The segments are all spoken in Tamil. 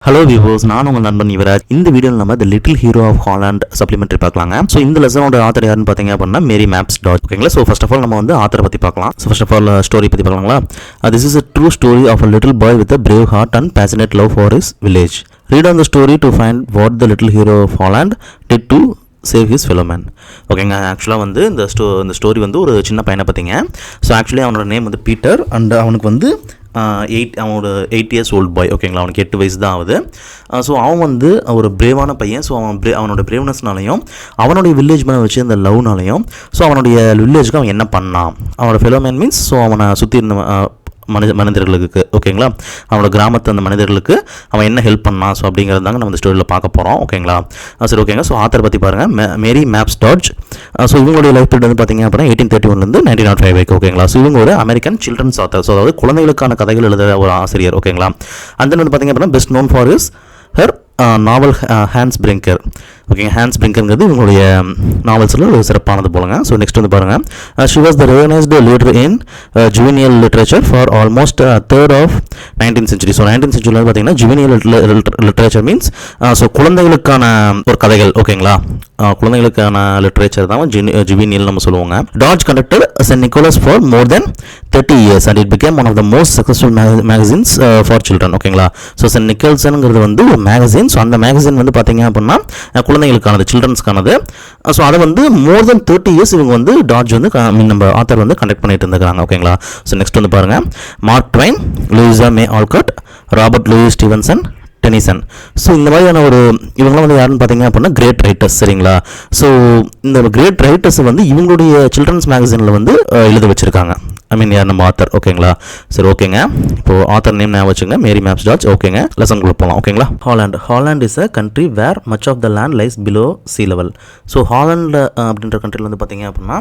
ஹலோ வியூவர்ஸ், நான் உங்கள் நண்பன் யுவராஜ். இந்த வீடியோவில் நம்ம the little hero of Holland supplementary பார்க்கலாங்க. ஸோ இந்த லெசனோட ஆத்தர் யாருன்னு பார்த்தீங்க அப்படின்னா மேரி மேப்ஸ் டாட்ஜ். ஓகேங்களா. ஸோ ஃபர்ஸ்ட் ஆஃப் ஆல் நம்ம வந்து ஆத்தரை பற்றி பார்க்கலாம். So first of all story பற்றி பார்க்கலாங்களா. This is a true story of a little boy with a brave heart and passionate love for his village. Read on the story to find what the little hero of Holland did to save his fellow man. ஓகேங்க. ஆக்சுவலாக வந்து இந்த ஸ்டோரி வந்து ஒரு சின்ன பையனை பார்த்தீங்க. ஸோ ஆக்சுவலி அவனோட நேம் வந்து பீட்டர் அண்ட் அவனுக்கு வந்து அவனோட 8 years old பாய். ஓகேங்களா. அவனுக்கு 8 வயசு தான் ஆகுது. ஸோ அவன் வந்து ஒரு பிரேவான பையன். ஸோ அவனோட பிரேவ்னஸ்னாலையும் அவனுடைய வில்லேஜ் மேலே வச்சு அந்த லவ்னாலையும் ஸோ அவனுடைய வில்லேஜுக்கு அவன் என்ன பண்ணான், அவனோட ஃபெலோ மேன் மீன்ஸ் ஸோ அவனை சுற்றி இருந்த மனிதர்களுக்கு, ஓகேங்களா, அவனோட கிராமத்து அந்த மனிதர்களுக்கு அவன் என்ன ஹெல்ப் பண்ணான். ஸோ அப்படிங்கிறது தாங்க நம்ம இந்த ஸ்டோரியில் பார்க்க போகிறோம். ஓகேங்களா. சரி, ஓகேங்க. ஸோ ஆத்தர் பற்றி பாருங்கள், மேரி மேப்ஸ் டாட்ஜ். ஸோ இவங்களுடைய லைஃப் பீரியட் வந்து பார்த்தீங்க அப்படின்னா 1831 1905 வரைக்கும். ஓகேங்களா. ஸோ இவங்க ஒரு அமெரிக்கன் சில்ட்ரன்ஸ் ஆத்தர். ஸோ அதாவது குழந்தைகளுக்கான கதைகள் எழுதுகிற ஒரு ஆசிரியர். ஓகேங்களா. அந்த வந்து பார்த்தீங்க அப்படின்னா best known for her novel Hans Brinker. ஓகேங்க. ஹான்ஸ் பிரிங்கருங்கிறது இவங்களுடைய நாவல்ஸில் ஒரு சிறப்பானது போலங்க. ஸோ நெக்ஸ்ட் வந்து பாருங்கள், she was the recognised leader in juvenile literature for almost third of 19th century. So 19th century வந்து பார்த்தீங்கன்னா ஜுவனியல் லிட்ரேச்சர் மீன்ஸ் ஸோ குழந்தைகளுக்கான ஒரு கதைகள். ஓகேங்களா. குழந்தைகளுக்கான லிட்ரேச்சர் தான் ஜுவனியல் நம்ம சொல்லுவாங்க. Dodge conducted Saint Nicholas for more than 30 years and it became one of the most successful magazines for children. ஓகேங்களா. ஸோ சென்ட் நிக்கல்சனுங்கிறது வந்து ஒரு மேகசின். ஸோ அந்த மேகசின் வந்து பார்த்தீங்க அப்படின்னா குழந்தைகளுக்கானது, சில்ட்ரன்ஸ்க்கானது. ஸோ அதை வந்து மோர் தென் 30 years இவங்க வந்து டாட்ஜ் வந்து நம்ம ஆத்தர் வந்து கண்டக்ட் பண்ணிட்டு இருந்துக்கிறாங்க. ஓகேங்களா. ஸோ நெக்ஸ்ட் வந்து பாருங்கள், Mark Twain, Louisa May Alcott, Robert Louis Stevenson, Tennyson. So இந்த மாதிரியான ஒரு இவங்களாம் வந்து யாருன்னு பார்த்தீங்க அப்படின்னா கிரேட் ரைட்டர்ஸ். சரிங்களா. ஸோ இந்த கிரேட் ரைட்டர்ஸ் வந்து இவங்களுடைய சில்ட்ரன்ஸ் மேகசினில் வந்து எழுத வச்சுருக்காங்க. யார் நம்ம ஆத்தர். ஓகேங்களா. சரி, ஓகேங்க. இப்போது ஆத்தர் நேம் நான் வச்சுங்க, மேரி மேப்ஸ் டாட்ஜ். ஓகேங்க. லெசனுக்குள்ள போகலாம். ஓகேங்களா. Holland is a country where much of the land lies below sea level. So Holland அப்படின்ற கண்ட்ரியில் வந்து பார்த்தீங்க அப்படின்னா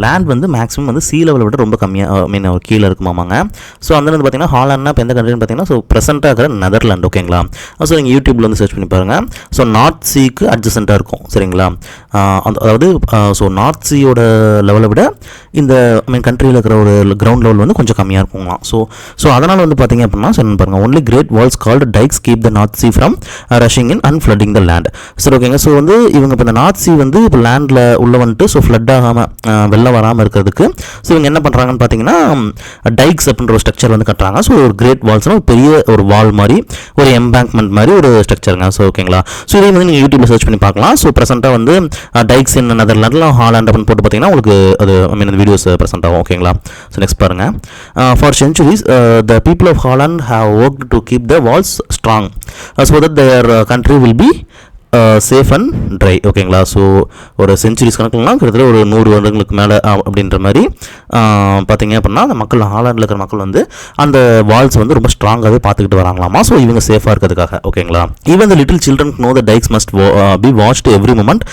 லேண்ட் வந்து மேக்ஸிமம் வந்து சீ லெவலை விட ரொம்ப கம்மியாக கீழே இருக்குமாமாங்க. ஸோ அந்த வந்து பார்த்தீங்கன்னா ஹாலண்ட்னா இப்போ எந்த கண்ட்ரின்னு பார்த்தீங்கன்னா ஸோ ப்ரெசென்ட்டாக இருக்கிற நெதர்லாண்ட். ஓகேங்களா. ஸோ நீங்கள் யூடியூப்பில் வந்து சர்ச் பண்ணி பாருங்கள். ஸோ நார்த் சீக்கு அட்ஜசண்ட்டாக இருக்கும். சரிங்களா. அதாவது ஸோ நார்த் சீயோட லெவலை விட இந்த கண்ட்ரியில் இருக்கிற ஒரு கிரவுண்ட் லெவல் வந்து கொஞ்சம் கம்மியாக இருக்குங்களாம். ஸோ அதனால் வந்து பார்த்தீங்க அப்படின்னா சொன்ன பாருங்கள், only great walls called dikes keep the North Sea from rushing in and flooding the land. சரி, ஓகேங்க. ஸோ வந்து இவங்க இப்போ இந்த நார்த் சீ வந்து இப்போ லேண்டில் உள்ள வந்துட்டு ஸோ ஃப்ளட் ஆகாமல் வெள்ளம் வராமல் இருக்கிறதுக்கு ஸோ இவங்க என்ன பண்ணுறாங்கன்னு பார்த்தீங்கன்னா டைக்ஸ் அப்படின்ற ஒரு ஸ்ட்ரக்சர் வந்து கட்டுறாங்க. ஸோ ஒரு கிரேட் வால்ஸ்னால் ஒரு பெரிய ஒரு வால் மாதிரி ஒரு எம்பேங்க்மெண்ட் மாதிரி ஒரு ஸ்ட்ரக்சருங்க. ஸோ ஓகேங்களா. ஸோ இதை வந்து நீங்கள் யூடியூப்பில் சர்ச் பண்ணி பார்க்கலாம். ஸோ ப்ரெசென்ட்டாக வந்து டைக்ஸ் இன் நெதர்லாண்டில் ஹாலண்ட் அப்படின்னு போட்டு பார்த்தீங்கன்னா உங்களுக்கு அது அந்த வீடியோஸ் ப்ரெசென்ட் ஆகும். ஓகேங்களா. ஸோ நெக்ஸ்ட் பாருங்கள், for centuries the people of Holland have worked to keep the walls strong so that their country will be safe and try. ஓகேங்களா. ஸோ ஒரு சென்ச்சுரிஸ் கணக்குலாம் கிட்டத்தட்ட ஒரு 100 வருடங்களுக்கு மேலே அப்படின்ற மாதிரி பார்த்தீங்க அப்படின்னா அந்த மக்கள், ஹாலண்டில் இருக்கிற மக்கள் வந்து அந்த வால்ஸ் வந்து ரொம்ப ஸ்ட்ராங்காகவே பார்த்துக்கிட்டு வராங்களாமா. ஸோ இவங்க சேஃபாக இருக்கிறதுக்காக. ஓகேங்களா. Even the little children know the dikes must be watched every moment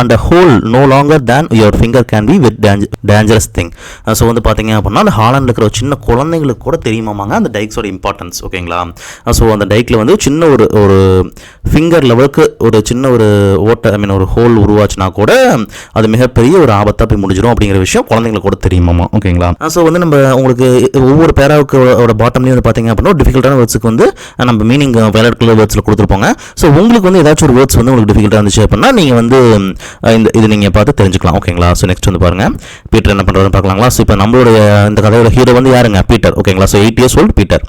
and hole no longer than your finger can be with dangerous thing. So வந்து பார்த்தீங்க அப்படின்னா அந்த ஹாலண்டில் இருக்கிற ஒரு சின்ன குழந்தைங்களுக்கு கூட தெரியுமாங்க அந்த டைக்ஸோட இம்பார்ட்டன்ஸ். ஓகேங்களா. ஸோ அந்த டைக்கில் வந்து சின்ன ஒரு ஃபிங்கர் லெவலுக்கு ஒரு சின்ன ஒரு ஓட்டை ஒரு ஹோல் உருவாச்சுனா கூட அது மிகப்பெரிய ஒரு ஆபத்தாக போய் முடிஞ்சிடும் அப்படிங்கிற விஷயம் குழந்தைங்களுக்கு கூட தெரியுமாமா. ஓகேங்களா. ஸோ வந்து நம்ம உங்களுக்கு ஒவ்வொரு பேராவுக்கு பாட்டம்லேயும் வந்து பார்த்தீங்க அப்படின்னா டிஃபிகல்ட்டான வேர்ட்ஸுக்கு வந்து நம்ம மீனிங் வயலட் கலர் வேர்ட்ஸில் கொடுத்துருப்போங்க. ஸோ உங்களுக்கு வந்து ஏதாச்சும் ஒரு வேர்ட்ஸ் வந்து உங்களுக்கு டிஃபிகல்ட்டாக இருந்துச்சு அப்படின்னா நீங்கள் வந்து இது நீங்கள் பார்த்து தெரிஞ்சுக்கலாம். ஓகேங்களா. ஸோ நெக்ஸ்ட் வந்து பாருங்கள், பீட்டர் என்ன பண்ணுறதுன்னு பார்க்கலாங்களா. ஸோ இப்போ நம்மளுடைய இந்த கதையோட ஹீரோ வந்து யாருங்க, பீட்டர். ஓகேங்களா. So 8 years old Peter.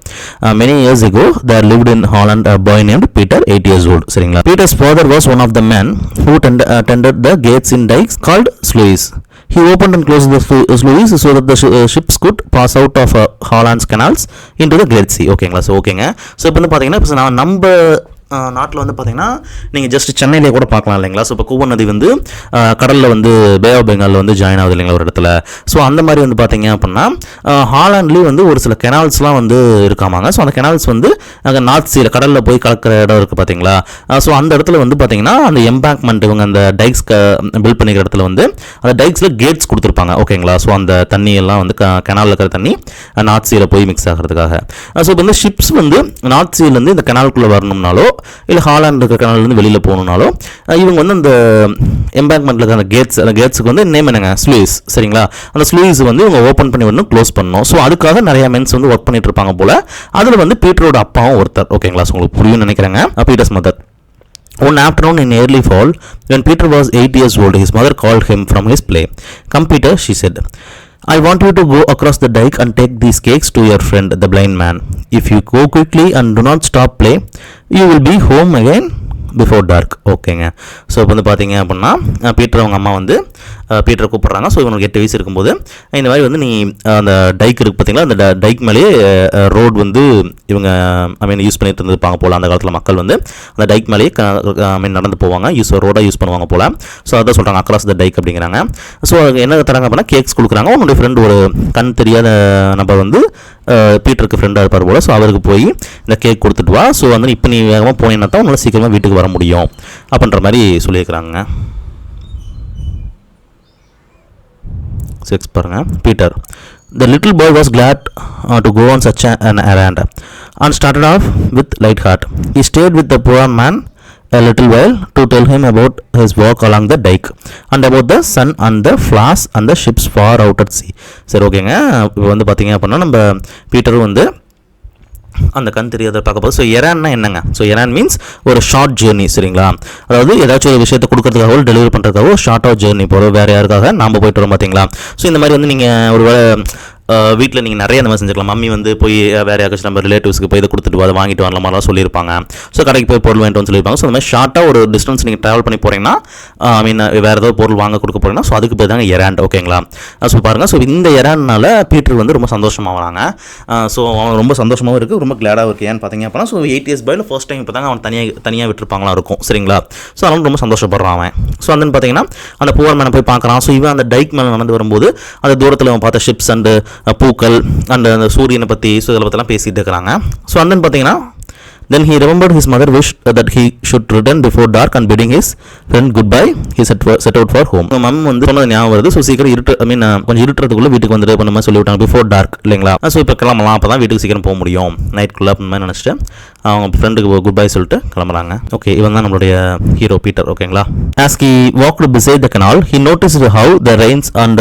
Many years ago there lived in Holland a boy named Peter, 8 years old. சரிங்களா. Peter's father was one of the men who tended the gates in dikes called sluices. He opened and closed the sluices so that the ships could pass out of Holland's canals into the Great Sea. ஓகேங்களா. ஸோ ஓகேங்க. ஸோ இப்போ வந்து பார்த்தீங்கன்னா இப்போ நம்ம நாட்டில் வந்து பார்த்தீங்கன்னா நீங்கள் ஜஸ்ட் சென்னையிலே கூட பார்க்கலாம் இல்லைங்களா. ஸோ இப்போ கூவம் நதி வந்து கடலில் வந்து பே ஆஃப் பெங்காலில் வந்து ஜாயின் ஆகுது இல்லைங்களா ஒரு இடத்துல. ஸோ அந்த மாதிரி வந்து பார்த்தீங்க அப்படின்னா ஹாலண்ட்லேயும் வந்து ஒரு சில கெனால்ஸ்லாம் வந்து இருக்காமாங்க. ஸோ அந்த கெனால்ஸ் வந்து அங்கே நார்த் சீல கடலில் போய் கலக்கிற இடம் இருக்குது பார்த்தீங்களா. ஸோ அந்த இடத்துல வந்து பார்த்தீங்கன்னா அந்த எம்பேங்க்மெண்ட் இவங்க அந்த டைக்ஸ் பில்ட் பண்ணிக்கிற இடத்துல வந்து அந்த டைக்ஸில் கேட்ஸ் கொடுத்துருப்பாங்க. ஓகேங்களா. ஸோ அந்த தண்ணியெல்லாம் வந்து கெனாலில் இருக்கிற தண்ணி நார்த் சீல போய் மிக்ஸ் ஆகிறதுக்காக. ஸோ இப்போ வந்து ஷிப்ஸ் வந்து நார்த் சீலேருந்து இந்த கெனாலுக்குள்ளே வரணும்னாலோ இல்லை ஹாலாண்ட் இருக்கிற கனால்லேருந்து வெளியில் போகணுன்னாலோ இவங்க வந்து அந்த எம்பேங்க்மெண்ட்டில் இருக்கிற அந்த கேட்ஸுக்கு வந்து நேம் என்னங்க, ஸ்லூயிஸ். சரிங்களா? அந்த ஸ்லூயிஸ் வந்து இவங்க ஓப்பன் பண்ணி வந்து க்ளோஸ் பண்ணணும். ஸோ அதுக்காக நிறைய மென்ஸ் வந்து ஒர்க் பண்ணிட்டு இருப்பாங்க போல். அதில் வந்து பீட்டரோட அப்பாவும் ஒருத்தர். ஓகேங்களா? ஸோ உங்களுக்கு புரியும்னு நினைக்கிறேங்க. Peter's mother. One afternoon in early fall, when Peter was 8 years old, his mother called him from his play. "Come, Peter," she said. "I want you to go across the dike and take these cakes to your friend, the blind man. If you go quickly and do not stop play, you will be home again before dark." ஓகேங்க. ஸோ இப்போ வந்து பார்த்தீங்க அப்படின்னா பீட்டர் அவங்க அம்மா வந்து பீட்டரை கூப்பிட்றாங்க. ஸோ இவனுக்கு 8 வயசு இருக்கும்போது இந்த மாதிரி வந்து நீ அந்த டைக் இருக்குது பார்த்தீங்களா, அந்த டைக் மேலேயே ரோடு வந்து இவங்க யூஸ் பண்ணிட்டு இருந்திருப்பாங்க போல். அந்த காலத்தில் மக்கள் வந்து அந்த டைக் மேலேயே நடந்து போவாங்க, ரோடாக யூஸ் பண்ணுவாங்க போல். ஸோ அதான் சொல்கிறாங்க அக்ராஸ் த டைக் அப்படிங்கிறாங்க. ஸோ என்ன தராங்க அப்படின்னா கேக்ஸ் கொடுக்குறாங்க. உன்னுடைய ஃப்ரெண்டு ஒரு கண் தெரியாத நபர் வந்து பீட்டருக்கு ஃப்ரெண்டாக இருப்பார் போல். ஸோ அவருக்கு போய் இந்த கேக் கொடுத்துட்டு வா. ஸோ வந்து இப்போ நீ வேகமாக போனீங்கன்னா தான் உன்னால் சீக்கிரமாக வீட்டுக்கு வர முடியும் அப்படின்ற மாதிரி சொல்லியிருக்கிறாங்க. சிக்ஸ் பாருங்க. Peter. The little boy was glad to go on such an errand and started off with light heart. He stayed with the poor man a little while to tell him about his walk along the dike and about the sun and the flowers and the ships far out at sea. சரி ஓகேங்க. இப்போ வந்து பார்த்தீங்க அப்படின்னா நம்ம பீட்டர் வந்து அந்த கண் தெரியாத பார்க்க போது. ஸோ எரான்னா என்னங்க? ஸோ எரான் மீன்ஸ் ஒரு ஷார்ட் ஜேர்னி. சரிங்களா? அதாவது ஏதாச்சும் ஒரு விஷயத்தை கொடுக்கறதுக்காகவோ டெலிவரி பண்ணுறதுக்காகவோ ஷார்ட்டாக ஜேர்னி போகிறோம். வேறு யாருக்காக நாம் போயிட்டு வரோம் பார்த்தீங்களா? ஸோ இந்த மாதிரி வந்து நீங்கள் ஒரு வீட்டில் நீங்கள் நிறைய அந்த மாதிரி செஞ்சுக்கலாம். மம்மி வந்து போய் வேறு யாராச்சும் நம்ம ரிலேட்டிவ்ஸ்க்கு போய் இதை கொடுத்துட்டு அதை வாங்கிட்டு வரல மாதிரிலாம் சொல்லியிருப்பாங்க. ஸோ கடைக்கு போய் பொருள் வாங்கிட்டு வந்து சொல்லியிருப்பாங்க. ஸோ அந்த மாதிரி ஷார்ட்டாக ஒரு டிஸ்டன்ஸ் நீங்கள் ட்ராவல் பண்ணி போகிறீங்கன்னா வேறு ஏதாவது பொருள் வாங்க கொடுக்க போகிறீங்கன்னா ஸோ அதுக்கு போய் தாங்க எராண்ட். ஓகேங்களா? ஸோ பாருங்கள். ஸோ இந்த எரான்னால் பீட்டர் வந்து ரொம்ப சந்தோஷமாகறாங்க. ஸோ அவன் ரொம்ப சந்தோஷமாகவும் இருக்குது, ரொம்ப கிளாடாக இருக்குது. ஏன்னு பார்த்தீங்க அப்படின்னா so 8 years boil first time இப்போ தாங்க அவன் தனியாக விட்டுருப்பாங்களாம் இருக்கும். சரிங்களா? ஸோ அதனால ரொம்ப சந்தோஷப்படுறான் அவன். ஸோ வந்து பார்த்தீங்கன்னா அந்த புவர் மேனை போய் பார்க்குறான். ஸோ இவன் அந்த டைக் மேலே நடந்து வரும்போது அந்த தூரத்தில் அவன் பார்த்த ஷிப்ஸ் அண்டு பூக்கள் அந்த சூரியனை பற்றி ஸோ இதில் பற்றிலாம் பேசிகிட்டு இருக்கிறாங்க. ஸோ அந்த பார்த்தீங்கன்னா then he remembered his mother wished that he should return before dark and bidding his friend goodbye he set out for home. மம் வந்து சொன்னது ஞாபகம் வருது. ஸோ சீக்கிரம் கொஞ்சம் இருட்டுறதுக்குள்ளே வீட்டுக்கு வந்துட்டு பண்ண மாதிரி சொல்லிவிட்டாங்க. பிஃபோர் டார்க் இல்லைங்களா? ஸோ இப்போ கிளம்பலாம், அப்போ தான் வீட்டுக்கு சீக்கிரம் போக முடியும் நைட்குள்ளே அப்படின்னு மாதிரி நினச்சிட்டு அவங்க ஃப்ரெண்டுக்கு குட் பை சொல்லிட்டு கிளம்புறாங்க. ஓகே, இவன் தான் நம்மளுடைய ஹீரோ பீட்டர். ஓகேங்களா? as he walked beside the canal he noticed how the rains and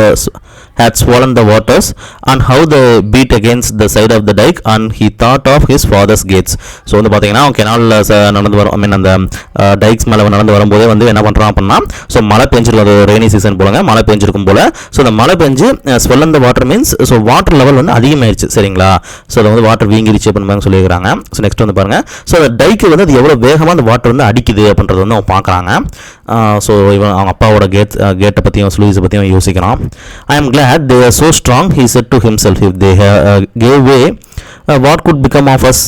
had swollen the waters and how they beat against the side of the dike and he thought of his father's gates. So வந்து பார்த்தீங்கன்னா அவன் கெனாலில் நடந்து வரும் அந்த டைக்ஸ் மேலே நடந்து வரும்போதே வந்து என்ன பண்ணுறான் அப்படின்னா ஸோ மழை பெஞ்சிருக்கும். அது ரெய்னி சீசன் போலங்க, மழை பெஞ்சிருக்கும் போல். ஸோ அந்த மழை பெஞ்சு swell the water means so water level வந்து அதிகமாகிடுச்சு. சரிங்களா? ஸோ அதை வந்து வாட்டர் வீங்கிடுச்சு அப்படின்னு சொல்லியிருக்காங்க. ஸோ நெக்ஸ்ட் வந்து பாருங்கள். ஸோ அந்த டைக்கு வந்து அது எவ்வளோ வேகமாக அந்த வாட்டர் வந்து அடிக்குது அப்படின்றது வந்து அவன் பார்க்குறாங்க. ஸோ இவன் அவங்க அப்பாவோட கேட்டை பற்றியும் ஸ்லூயிஸை பற்றியும் யோசிக்கிறான். I am glad they are so strong, he said to himself. If they gave way, what could become of us?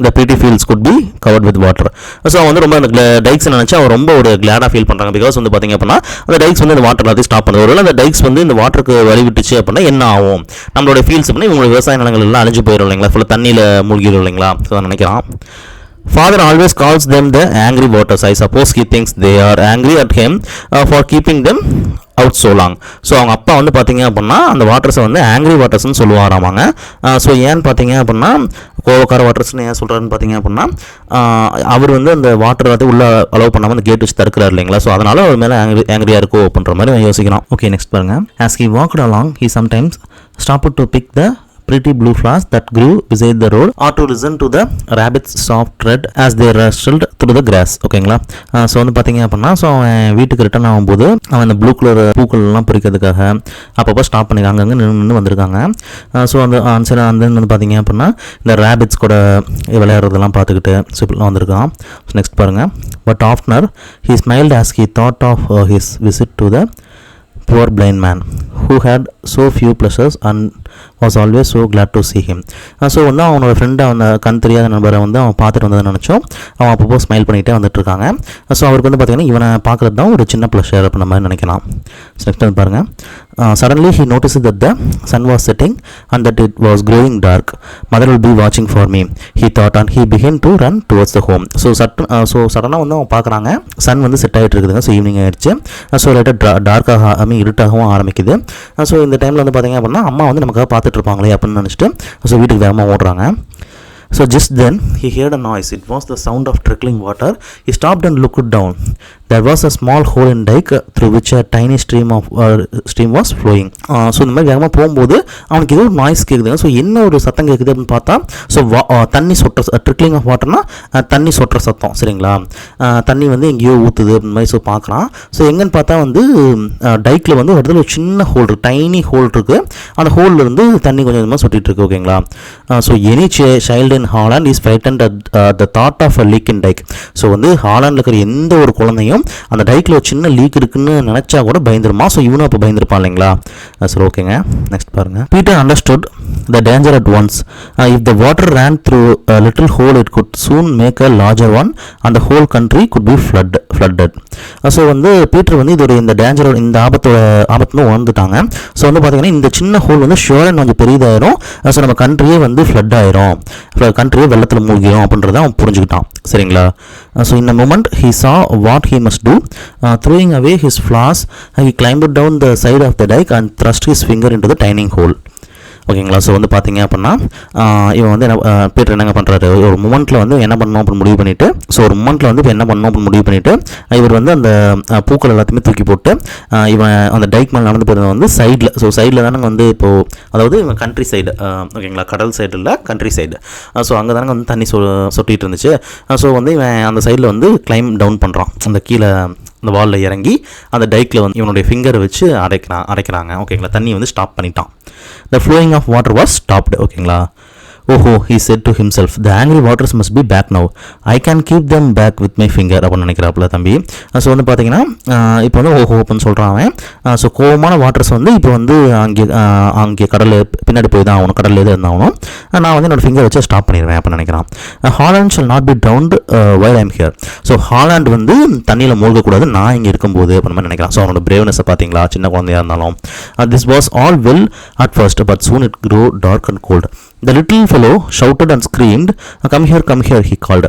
The pretty fields could be covered with water. So அவன் வந்து ரொம்ப அந்த டைக்ஸ் நினச்சி அவன் ரொம்ப ஒரு கிளாடாக ஃபீல் பண்ணுறாங்க. பிகாஸ் வந்து பார்த்தீங்க அப்படின்னா அந்த டைக்ஸ் வந்து இந்த வாட்டர் எல்லாத்தையும் ஸ்டாப் பண்ணுது. ஒருவேளை அந்த டைக்ஸ் வந்து இந்த வாட்டருக்கு வழி விட்டுச்சு அப்படின்னா என்ன ஆகும்? நம்மளோட ஃபீல்ட்ஸ் அப்படின்னா இவங்களோட விவசாய நிலங்கள் எல்லாம் அழிஞ்சு போயிடும் இல்லைங்களா? ஃபுல்லாக தண்ணியில் மூழ்கிடும் இல்லைங்களா? ஸோ அதை நினைக்கிறான். Father always calls them the angry waters. I suppose he thinks they are angry at him for keeping them out so long. So அவங்க அப்பா வந்து பார்த்தீங்க அப்படின்னா அந்த வாட்டர்ஸை வந்து ஆங்கிரி வாட்டர்ஸ்னு சொல்லுவாராமாங்க. ஸோ ஏன்னு பார்த்தீங்க அப்படின்னா கோவக்கார வாட்டர்ஸ்னு ஏன் சொல்கிறாருன்னு பார்த்தீங்க அப்படின்னா அவர் வந்து அந்த வாட்டர் எல்லாத்தையும் உள்ள அலோவ் பண்ணாமல் அந்த கேட் வச்சு தடுக்கிறார் இல்லைங்களா? ஸோ அதனால் அவர் மேலே ஆங்கிரியாக இருக்கோ அப்படின்ற மாதிரி யோசிக்கிறான். ஓகே, நெக்ஸ்ட் பாருங்கள். As he walked along, he sometimes stopped to pick the pretty blue flowers that grew beside the road or to listen to the rabbits soft tread as they rustled through the grass. ஓகேங்களா? ஸோ வந்து பார்த்தீங்க அப்படின்னா ஸோ அவன் வீட்டுக்கு ரிட்டர்ன் ஆகும்போது அவன் அந்த ப்ளூ கலர் பூக்கள்லாம் பறிக்கிறதுக்காக அப்பப்போ ஸ்டாப் பண்ணி அங்கங்கே நின்று வந்திருக்காங்க. ஸோ அந்த ஆன்சர் அந்த வந்து பார்த்தீங்க அப்படின்னா இந்த ரேபிட்ஸ் கூட விளையாடுறதெல்லாம் பார்த்துக்கிட்டு ஸோ இப்படிலாம் வந்திருக்கான். ஸோ நெக்ஸ்ட் பாருங்கள். But after he smiled as he thought of his visit to the poor blind man who had so few pleasures and was always so glad to see him. So வந்து அவனோட ஃப்ரெண்டை அந்த கண் தெரியாத நண்பரை வந்து அவன் பார்த்துட்டு வந்ததை நினச்சோம் அவன் அப்பப்போ ஸ்மைல் பண்ணிகிட்டே வந்துட்டுருக்காங்க. ஸோ அவருக்கு வந்து பார்த்திங்கன்னா இவனை பார்க்குறது தான் ஒரு சின்ன ப்ளஷர் அப்படின்ற மாதிரி நினைக்கலாம். ஸோ நெக்ஸ்ட் வந்து பாருங்கள். Suddenly he noticed that the sun was setting and that it was growing dark. Mother will be watching for me, he thought, and he began to run towards the home. So சடனாக வந்து அவன் பார்க்குறாங்க சன் வந்து செட் ஆகிட்டு இருக்குதுங்க. ஸோ ஈவினிங் ஆகிடுச்சு. ஸோ லைட்டாக டார்க்காக இருட்டாகவும் ஆரம்பிக்குது. ஸோ இந்த டைமில் வந்து பார்த்திங்க அப்படின்னா அம்மா வந்து நமக்காக பார்த்துட்டு இருப்பாங்களே அப்படின்னு நினச்சிட்டு ஸோ வீட்டுக்கு வேகமாக ஓடுறாங்க. So just then he heard a noise. It was the sound of trickling water. He stopped and looked down. There was a small hole in dike through which a tiny stream was flowing. So இந்த மாதிரி வேகமாக போகும்போது அவனுக்கு ஏதோ ஒரு நாய்ஸ் கேட்குதுங்க. ஸோ என்ன ஒரு சத்தம் கேட்குது அப்படின்னு பார்த்தா, ஸோ தண்ணி சொட்டுற ட்ரிக்லிங் ஆஃப் வாட்டர்னா தண்ணி சொட்டுற சத்தம், சரிங்களா? தண்ணி வந்து எங்கேயோ ஊற்றுது அப்படின்னு மாதிரி ஸோ பார்க்கலாம். ஸோ எங்கன்னு பார்த்தா வந்து டைக்கில் வந்து ஒரு இடத்துல ஒரு சின்ன ஹோல் இருக்குது, டைனி ஹோல் இருக்குது. அந்த ஹோலில் இருந்து தண்ணி கொஞ்சம் கொஞ்சமாக சொட்டிகிட்டு இருக்கு, ஓகேங்களா? So any child in Holland is frightened at the thought of a leak in dike. So வந்து ஹாலண்டில் இருக்கிற எந்த ஒரு குழந்தையும் அந்த டைக்கில் ஒரு சின்ன லீக் இருக்குன்னு நினச்சா கூட பயந்துருமா. ஸோ இவனும் அப்போ பயந்துருப்பான் இல்லைங்களா? சரி, ஓகேங்க. நெக்ஸ்ட் பாருங்கள். Peter understood the danger at once. If the water ran through a little hole, it could soon make a larger one and the whole country could be flooded. So வந்து பீட்டர் வந்து இது ஒரு இந்த டேஞ்சரோட இந்த ஆபத்துன்னு உணர்ந்துட்டாங்க. ஸோ வந்து பார்த்தீங்கன்னா இந்த சின்ன ஹோல் வந்து ஷுவராக கொஞ்சம் பெரியதாயிரும். ஸோ நம்ம கண்ட்ரியே வந்து ஃப்ளட் ஆயிரும், கண்ட்ரியே வெள்ளத்தில் மூழ்கிடும் அப்படின்றத அவன் புரிஞ்சுக்கிட்டான், சரிங்களா? So in a moment he saw what he must do. Throwing away his flask, he climbed down the side of the dike and thrust his finger into the tiny hole. ஓகேங்களா? ஸோ வந்து பார்த்தீங்க அப்படின்னா இவன் வந்து பீட்டர் என்னங்க பண்ணுறாரு, ஒரு மூமெண்ட்டில் வந்து என்ன பண்ணணும் அப்படின்னு முடிவு பண்ணிவிட்டு, ஸோ ஒரு மூமெண்ட்டில் வந்து இப்போ என்ன பண்ணணும் அப்படின்னு முடிவு பண்ணிவிட்டு இவர் வந்து அந்த பூக்கள் எல்லாத்தையுமே தூக்கி போட்டு இவன் அந்த டைக் மேலே நடந்து போயிருந்த வந்து சைடில், ஸோ சைடில் தானே வந்து இப்போது அதாவது இவன் கண்ட்ரி சைடு, ஓகேங்களா? கடல் சைடு இல்லை, கண்ட்ரி சைடு. ஸோ அங்கே தானே வந்து தண்ணி சொட்டிகிட்டு இருந்துச்சு. ஸோ வந்து இவன் அந்த சைடில் வந்து கிளைம் டவுன் பண்ணுறான், அந்த கீழே அந்த வாலில் இறங்கி அந்த டைக்கில் வந்து இவனுடைய ஃபிங்கரை வச்சு அரைக்கிறாங்க, ஓகேங்களா? தண்ணி வந்து ஸ்டாப் பண்ணிட்டான். The flowing of water was stopped, ஓகேங்களா? ஓஹோ, he said to himself, the angry waters must be back now. I can keep them back with my finger அப்படின்னு நினைக்கிறாப்புல தம்பி. ஸோ வந்து பார்த்தீங்கன்னா இப்போ வந்து ஓஹோ அப்படின்னு சொல்கிறான் அவன். ஸோ கோவமான வாட்டர்ஸ் வந்து இப்போ வந்து அங்கே கடல் பின்னாடி போய் தான் ஆகணும், கடலில் எது இருந்தாகணும். நான் வந்து என்னோடய ஃபிங்கர் வச்சு ஸ்டாப் பண்ணிடுவேன் அப்படின்னு நினைக்கிறான். Holland shall not be drowned while I'm here. So Holland வந்து தண்ணியில் மூழ்கக்கூடாது நான் இங்கே இருக்கும்போது அப்படின்னு மாதிரி நினைக்கிறான். ஸோ அவனோட பிரேவ்னஸை பார்த்தீங்களா, சின்ன குழந்தையாக இருந்தாலும். This was all well at first, but soon it grew dark and cold. The little fellow shouted and screamed, come here, he called.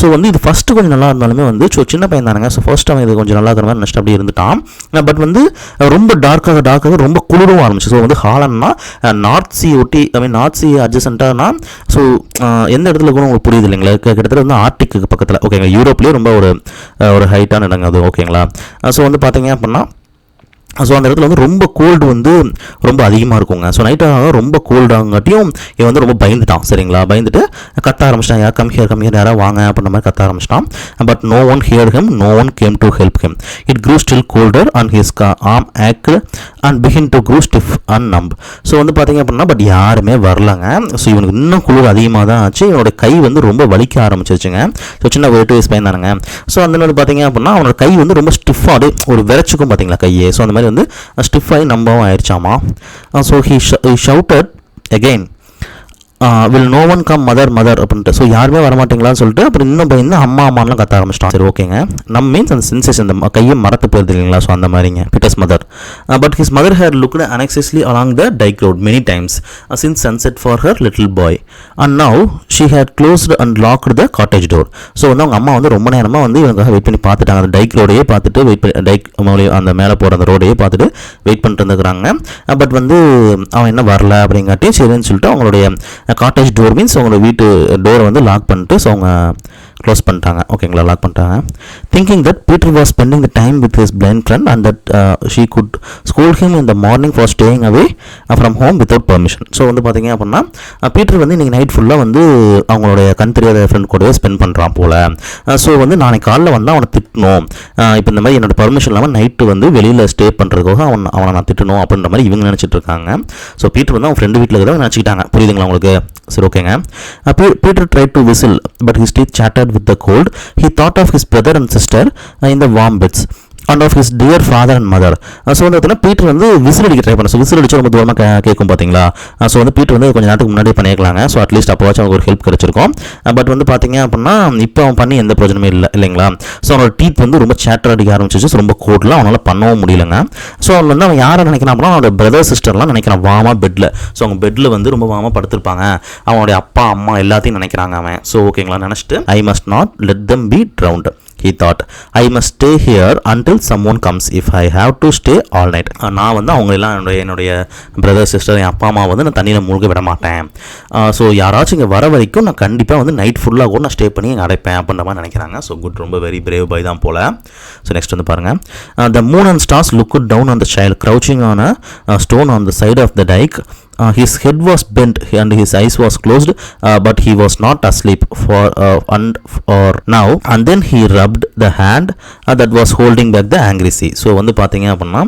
So வந்து இது ஃபஸ்ட்டு கொஞ்சம் நல்லா இருந்தாலுமே வந்து சின்ன பையன் தானுங்க. ஸோ ஃபர்ஸ்ட் அவன் இது கொஞ்சம் நல்லா இருக்கிற மாதிரி நினச்சிட்டு அப்படி இருந்துட்டான். பட் வந்து ரொம்ப டார்க்காக ரொம்ப குளிரும் ஆரம்பிச்சு. ஸோ வந்து ஹாலண்ட்னா நார்த் சி ஒட்டி, நார்த் சி அட்ஜசன்ட்டானா, ஸோ எந்த இடத்துல கூட உங்களுக்கு புரியுது இல்லைங்களா? கிட்டத்தட்ட வந்து ஆர்டிக்கு பக்கத்தில், ஓகேங்க? யூரோப்லேயே ரொம்ப ஒரு ஹைட்டான இடங்க அது, ஓகேங்களா? ஸோ வந்து பார்த்தீங்க அப்படின்னா ஸோ அந்த இடத்துல வந்து ரொம்ப கோல்டு வந்து ரொம்ப அதிகமாக இருக்குங்க. ஸோ நைட்டாக ரொம்ப கோல்டாங்காட்டியும் இவன் வந்து ரொம்ப பயந்துட்டான், சரிங்களா? பயந்துட்டு கத்த ஆரம்பிச்சிட்டான், யார் கம் ஹியர் யாராவது வாங்க அப்படின்ற மாதிரி கத்த ஆரம்பிச்சிட்டான். But no one hear him, no one came to help him. It grew still colder and his arm ached and begin to grow stiff and numb. So வந்து பார்த்தீங்க அப்படின்னா பட் யாருமே வரலங்க. ஸோ இவனுக்கு இன்னும் குளிர் அதிகமாக தான் ஆச்சு. இவனோட கை வந்து ரொம்ப வலிக்க ஆரம்பிச்சிருச்சுங்க. ஸோ சின்ன 8 வயசு பையன் தானுங்க. ஸோ அந்த வந்து பார்த்தீங்க அப்படின்னா அவனோட கை வந்து ரொம்ப ஸ்டிஃபாக ஒரு விரைச்சிக்கும் பார்த்தீங்களா கையே. ஸோ அந்த மாதிரி வந்து ஸ்டிஃபாகி நம்பவும் ஆயிடுச்சாமா. So he shouted again, will no one come mother அப்படின்ட்டு. ஸோ யாருமே வரமாட்டீங்களான்னு சொல்லிட்டு அப்புறம் இன்னும் பயந்து அம்மாலாம் கத்த ஆரம்பிச்சிட்டான். சரி, ஓகேங்க. நம்ம மீன்ஸ் அந்த சென்சேஷன், அந்த கையை மறத்து போயிருது இல்லைங்களா? ஸோ அந்த மாதிரிங்க Peter's mother. But his mother had looked anxiously along the dike road many times since sunset for her little boy, and now she had closed and locked the cottage door. So வந்து அவங்க அம்மா வந்து ரொம்ப நேரமாக வந்து இவங்களுக்காக வெயிட் பண்ணி பார்த்துட்டாங்க. அந்த டைக் ரோடையே பார்த்துட்டு வெயிட் பண்ணி, டைக் அந்த மேலே போகிற அந்த ரோடையே பார்த்துட்டு வெயிட் பண்ணிட்டு இருந்துக்கிறாங்க. பட் வந்து அவன் என்ன வரல அப்படிங்காட்டி சரின்னு சொல்லிட்டு அவங்களுடைய காட்டேஜ் டோர் மீன்ஸ் அவங்களோட வீட்டு டோரை வந்து லாக் பண்ணிட்டு ஸோ அவங்க க்ளோஸ் பண்ணிட்டாங்க, ஓகேங்களா? லாக் பண்ணிட்டாங்க. Thinking that Peter was spending the time with his blind friend and that she good school him in the morning for staying away from home without permission. So வந்து பார்த்தீங்க அப்படின்னா பீட்டர் வந்து இன்றைக்கி நைட் ஃபுல்லாக வந்து அவங்களுடைய கண் தெரியாத ஃப்ரெண்ட் கூடவே ஸ்பெண்ட் பண்ணுறான் போல். ஸோ வந்து நாளைக்கு காலைல வந்து அவனை திட்டணும், இப்போ இந்த மாதிரி என்னோட பர்மிஷன் இல்லாமல் நைட்டு வந்து வெளியில் ஸ்டே பண்ணுறதுக்காக அவனை நான் திட்டணும் அப்படின்ற மாதிரி இவங்க நினச்சிட்டு இருக்காங்க. ஸோ பீட்டர் வந்து அவன் ஃப்ரெண்டு வீட்டில் இருக்கிறத நினச்சிக்கிட்டாங்க. புரியுதுங்களா உங்களுக்கு? சரி, ஓகேங்க. Peter tried to whistle, but his teeth chattered with the cold. He thought of his brother and sister in the warm beds and of his dear father and mother. So வந்து பார்த்தீங்கன்னா பீட்டர் வந்து விசில் அடிக்க ட்ரை பண்ண. ஸோ விசில் அடிச்சு ரொம்ப தூரமாக கேட்கும் பார்த்தீங்களா? ஸோ வந்து பீட்டர் வந்து கொஞ்சம் நேரத்துக்கு முன்னாடியே பண்ணியிருக்கலாங்க. ஸோ அட்லீஸ்ட் அப்போவாச்சும் அவங்களுக்கு ஒரு ஹெல்ப் கிடச்சிருக்கும். பட் வந்து பார்த்தீங்க அப்படின்னா இப்போ அவன் பண்ணி எந்த பிரயோஜனமே இல்லைங்களா? ஸோ அவனோட டீத் வந்து ரொம்ப சேட்டர் அடிக்க ஆரம்பிச்சிச்சு. ரொம்ப கோல்டில் அவனால் பண்ணவும் முடியலங்க. ஸோ அவன் வந்து அவன் யாரை நினைக்கிறான் அப்படின்னா அவனோட பிரதர் சிஸ்டர்லாம் நினைக்கிறான் வாமா பெட்டில். ஸோ அவங்க பெட்டில் வந்து ரொம்ப வாமா படுத்திருப்பாங்க. அவனுடைய அப்பா அம்மா எல்லாத்தையும் நினைக்கிறாங்க அவன். ஸோ ஓகேங்களா? நினச்சிட்டு I must not let them B drowned. he thought, I must stay here until someone comes if I have to stay all night. நான் வந்து அவங்க எல்லாம் என்னுடைய பிரதர் சிஸ்டர் என் அப்பா அம்மா வந்து நான் தண்ணியில் மூழ்க விட மாட்டேன். ஸோ யாராச்சும் இங்கே வர வரைக்கும் நான் கண்டிப்பாக வந்து நைட் ஃபுல்லாக கூட நான் ஸ்டே பண்ணி இங்கே அடைப்பேன் அப்படின்ற மாதிரி நினைக்கிறாங்க. ஸோ குட், ரொம்ப வெரி பிரேவ் பாய் தான் போல். ஸோ நெக்ஸ்ட் வந்து பாருங்கள். The moon and stars looked down on the child crouching on a stone on the side of the dike. His head was bent and his eyes was closed, but he was not asleep for now. And then he rubbed the hand that was holding back the angry sea. So வந்து பார்த்தீங்க அப்படின்னா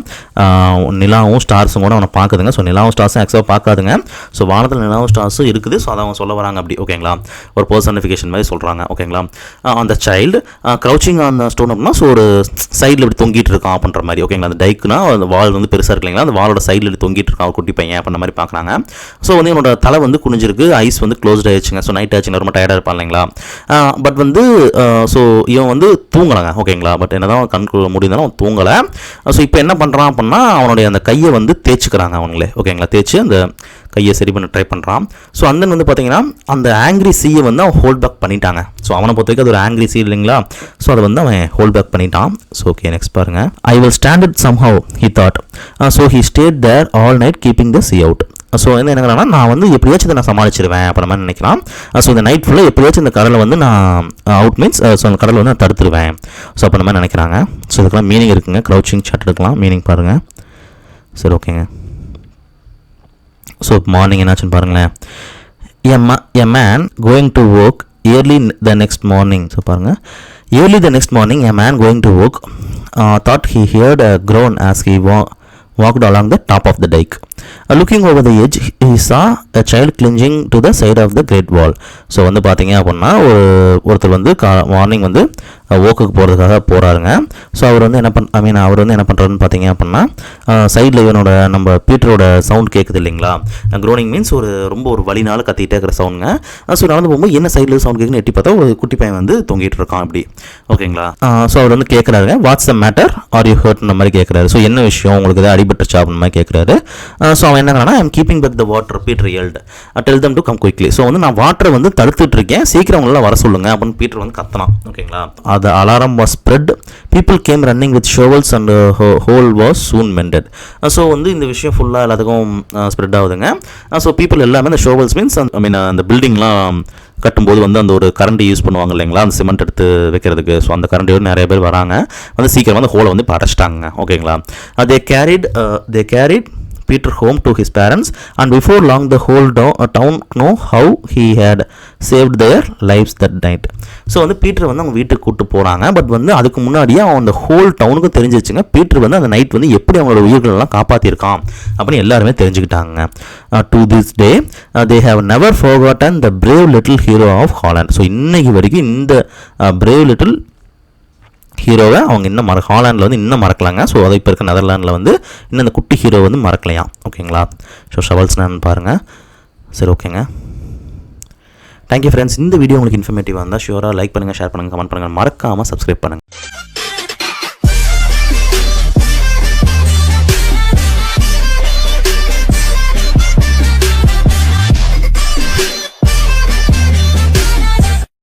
நிலாவும் ஸ்டார்ஸும் கூட அவனை பார்க்குதுங்க. ஸோ நிலாவும் ஸ்டார்ஸும் ஆக்சுவலாக பார்க்காதுங்க. ஸோ வானத்தில் நிலாவும் ஸ்டார்ஸும் இருக்குது. ஸோ அதை அவங்க சொல்ல வராங்க அப்படி, ஓகேங்களா, ஒரு பர்சனிஃபிகேஷன் மாதிரி சொல்கிறாங்க, ஓகேங்களா. அந்த சைல்டு க்ரௌச்சிங் அந்த ஸ்டோன் அப்படின்னா ஸோ ஒரு சைடில் இப்படி தொங்கிட்டு இருக்கான் அப்படின்ற மாதிரி, ஓகேங்களா. அந்த டைக்குனா அந்த வால் வந்து பெருசாக இருக்கு இல்லைங்களா, அந்த வாலோட சைடில் இப்படி தொங்கிட்டு இருக்கான் ஒரு குட்டி பையன் அப்படின்ற மாதிரி பார்க்குறாங்க. ஸோ வந்து என்னோட தலை வந்து குனிஞ்சிருக்கு, ஐஸ் வந்து க்ளோஸ்ட் ஆயிடுச்சுங்க. ஸோ நைட் ஆச்சுங்க, ரொம்ப டயர்டாக இருப்பான் இல்லைங்களா. பட் வந்து ஸோ இவன் வந்து தூங்கலைங்க, ஓகேங்களா. பட் என்ன தான் கண்குள்ள முடிந்தாலும் அவன் தூங்கலை. ஸோ இப்போ என்ன பண்ணுறான் அப்படின்னா அவனுடைய அந்த கையை வந்து தேய்ச்சிக்கிறாங்க அவங்களே, ஓகேங்களா. தேய்ச்சி அந்த கையை சரி பண்ண ட்ரை பண்ணுறான். ஸோ அந்த வந்து பார்த்தீங்கன்னா அந்த ஆங்க்ரி சீயை வந்து அவன் ஹோல்ட் பேக் பண்ணிட்டாங்க. ஸோ அவனை பொறுத்த வரைக்கும் அது ஒரு ஆங்க்ரி சீ இல்லைங்களா. ஸோ அதை வந்து அவன் ஹோல்ட் பேக் பண்ணிட்டான். ஸோ ஓகே, நெக்ஸ்ட் பாருங்கள். I will stand it somehow he thought. So he stayed there all night keeping the sea out. So வந்து என்னங்கிறான்னா நான் வந்து எப்படியாச்சும் இதை நான் சமாளிச்சிருவேன் அப்புறம் மாதிரி நினைக்கிறான். ஸோ இந்த நைட் ஃபுல்லாக எப்படியாச்சும் இந்த கடலை வந்து நான் அவுட் மீன்ஸ் ஸோ அந்த கடலை வந்து நான் தடுத்துருவேன். ஸோ அப்புறம் மாதிரி நினைக்கிறாங்க. ஸோ இதுக்கெல்லாம் மீனிங் இருக்குங்க, க்ரௌச்சிங் சாட் எடுக்கலாம், மீனிங் பாருங்கள். சரி, ஓகேங்க. ஸோ மார்னிங் என்னாச்சுன்னு பாருங்களேன். A man going to work early the next morning. So பாருங்கள், early the next morning a man going to work thought he heard a groan as he walked along the top of the dike. Looking over the edge, he saw a child clinging to the side of the great wall. So வந்து பார்த்தீங்க அப்படின்னா ஒருத்தர் வந்து மார்னிங் வந்து ஓக்குக்கு போகிறதுக்காக போகிறாருங்க. ஸோ அவர் வந்து அவர் வந்து என்ன பண்ணுறாருன்னு பார்த்தீங்க அப்படின்னா சைடில் இவனோட நம்ம பீட்டரோட சவுண்ட் கேட்குது இல்லைங்களா. க்ரோனிங் மீன்ஸ் ரொம்ப ஒரு வலினால கத்திக்கிட்டே இருக்கிற சவுண்டுங்க. ஸோ நடந்து போகும்போது என்ன சைடில் சவுண்ட் கேட்குன்னு எட்டி பார்த்தா ஒரு குட்டி பையன் வந்து தொங்கிட்டு இருக்கான் அப்படி, ஓகேங்களா. ஸோ அவர் வந்து கேட்குறாருங்க, what's the matter are you ஹர்ட்ன்ற மாதிரி கேட்குறாரு. ஸோ என்ன விஷயம், உங்களுக்கு எதாவது அடிபட்டுச்சா அப்படின்ற மாதிரி கேட்குறாரு. ஸோ அவன் என்னங்கன்னா I'm keeping back the water Peter yelled tell them to come quickly. So வந்து நான் வாட்டரை வந்து தடுத்துட்டு இருக்கேன், சீக்கிரம் உங்களெல்லாம் வர சொல்லுங்க அப்படின்னு பீட்டர் வந்து கத்தனான், ஓகேங்களா. The alarm was spread. People came running with shovels and hole was soon mended. So வந்து இந்த விஷயம் ஃபுல்லாக எல்லாத்துக்கும் ஸ்ப்ரெட் ஆகுதுங்க. ஸோ பீப்புள் எல்லாமே அந்த ஷோவல்ஸ் மீன்ஸ் அந்த பில்டிங்லாம் கட்டும்போது வந்து அந்த ஒரு கரண்டி யூஸ் பண்ணுவாங்க இல்லைங்களா, அந்த சிமெண்ட் எடுத்து வைக்கிறதுக்கு. ஸோ அந்த கரண்டியோடு நிறைய பேர் வராங்க, வந்து சீக்கிரம் வந்து ஹோலை வந்து இப்போ அடைச்சிட்டாங்க, ஓகேங்களா. they carried Peter home to his parents, and before long the whole town know how he had saved their lives that night. So வந்து பீட்டர் வந்து அவங்க வீட்டுக்கு கூப்பிட்டு போகிறாங்க. பட் வந்து அதுக்கு முன்னாடியே அவன் அந்த ஹோல் டவுனுக்கு தெரிஞ்சிச்சுங்க பீட்டர் வந்து அந்த நைட் வந்து எப்படி அவங்களோட உயிர்களெல்லாம் காப்பாற்றிருக்கான் அப்படின்னு எல்லாருமே தெரிஞ்சுக்கிட்டாங்க. To this day they have never forgotten the brave little hero of Holland. So இன்னைக்கு வரைக்கும் இந்த brave little ஹீரோவை அவங்க இன்னும் ஹாலாண்டில் வந்து இன்னும் மறக்கலாங்க. ஸோ அதை இப்போ இருக்க நெதர்லாண்டில் வந்து இன்னும் அந்த குட்டி ஹீரோ வந்து மறக்கலையாம், ஓகேங்களா. ஸோ ஷவல்ஸ்னான்னு பாருங்கள். சரி, ஓகேங்க. Thank you friends. இந்த வீடியோ உங்களுக்கு இன்ஃபர்மேட்டிவாக இருந்தால் ஷியோராக லைக் பண்ணுங்கள், ஷேர் பண்ணுங்கள், கமெண்ட் பண்ணுங்கள், மறக்காமல் சப்ஸ்கிரைப் பண்ணுங்கள்.